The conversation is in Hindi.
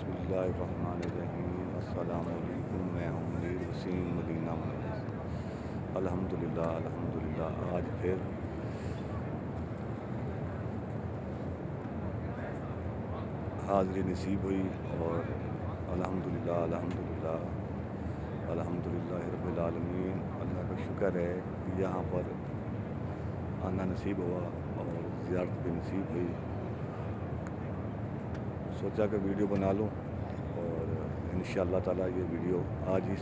बिस्मिल्लाहिर्रहमानिर्रहीम। अस्सलाम वालेकुम। मैं हूँ मुनीर वसीम मदीना मुनव्वरा से। अल्हम्दुलिल्लाह अल्हम्दुलिल्लाह आज फिर हाज़िरी नसीब हुई और अल्हम्दुलिल्लाह अल्हम्दुलिल्लाह अल्हम्दुलिल्लाह रब्बिल आलमीन। अल्लाह का शुक्र है कि यहाँ पर आना नसीब हुआ और ज़ियारत भी नसीब हुई। सोचा कि वीडियो बना लूँ और इंशाअल्लाह ताला ये वीडियो आज ही